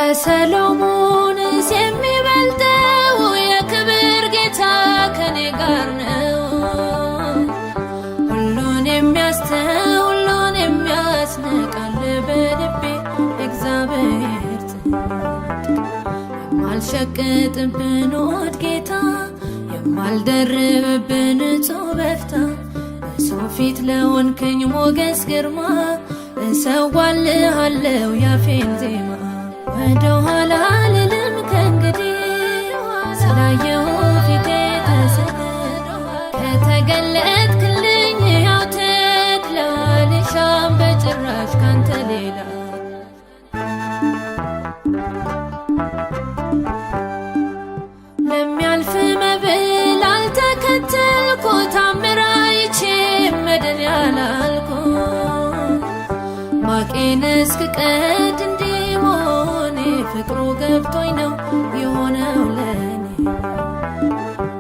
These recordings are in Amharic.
ከሰሎሞንስ የሚበልጠው የክብር ጌታ ከኔ ጋር ነው። ሁሉን የሚያስተው ሁሉን የሚያስነቃል በልቤ እግዚአብሔር የማልሸቅጥብን ውድ ጌታ የማልደርብብን ንጹሕ በፍታ በሰው ፊት ለሆንክኝ ሞገስ ግርማ እሰዋልሃለው ያፌን ዜማ ወደ ኋላ አልልም ከእንግዲህ ስላየሁ ፊቴ ተሰቅሎ ከተገለጥክልኝ ያው ተድላ አልሻም በጭራሽ ካንተ ሌላ ለሚያልፍ መብል አልተከተልኩ ታምር አይቼ መድን ያላልኩ ማቄን እስክቀድ እንዲሞኔ ፍቅሩ ገብቶኝ ነው የሆነው ለኔ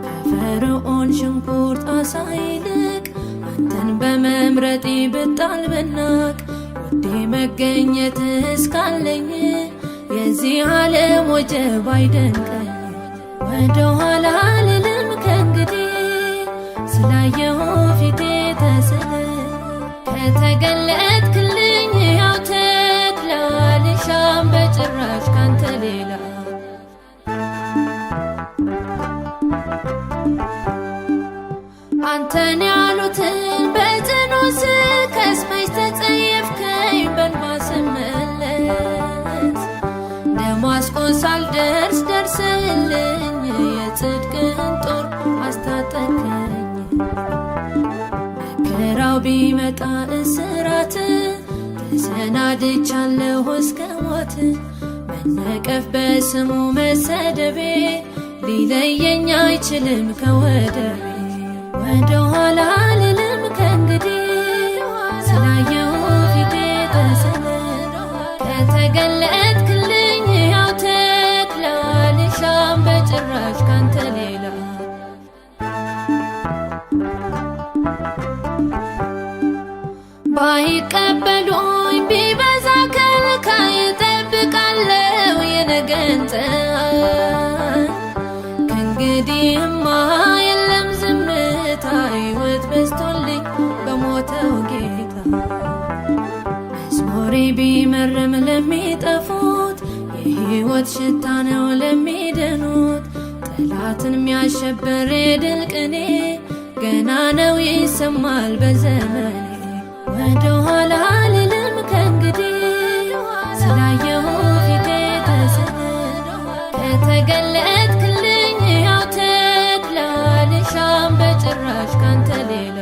ከፈርዖን ሽንኩርት አሳ ይልቅ አንተን በመምረጤ ብጣል ብናቅ ውዴ መገኘት እስካለኝ የዚህ ዓለም ወጀብ አይደንቀኝ ወደ ኋላ አልልም ከእንግዲህ ስላየሁ ፊቴ ተስለ ከተገለጥክልኝ ያው ተድላ አልሻም በጭራሽ ካንተ ሌላ አንተን ያሉትን በጽኑ ስከስመች ተጸየፍከኝ በእንባ ስመለስ ደማስቆ ሳልደርስ ደርሰህልኝ የጽድቅህን ጦር አስታጠቅከኝ መከራው ቢመጣ እስራት ተሰናድቻለሁ እስከ ሞት መነቀፍ በስሙ መሰደቤ ሊለየኝ አይችልም ከወደቤ ወደ ኋላ አልልም ከእንግዲህ ስላየሁ ፊቴ ተስለ ከተገለጥክልኝ ያው ተድላ አልሻም በጭራሽ ካንተ ሌላ ባይቀበሉኝ ቢበዛ ከልካይ እጠብቃለሁ የነገን ፀሐይ ከእንግዲህማ የለም ዝምታ ሕይወት በዝቶልኝ በሞተው ጌታ መዝሙሬ ቢመርም ለሚጠፉት የሕይወት ሽታ ነው ለሚድኑት ጠላትን ሚያሸብር የድል ቅኔ ገና ነው ይሰማል በዘመኔ ወደ ኋላ አልልም ከእንግዲህ ስላየሁ ፊቴ ተስለ ከተገለጥክልኝ ያው ተድላ አልሻም በጭራሽ ካንተ ሌላ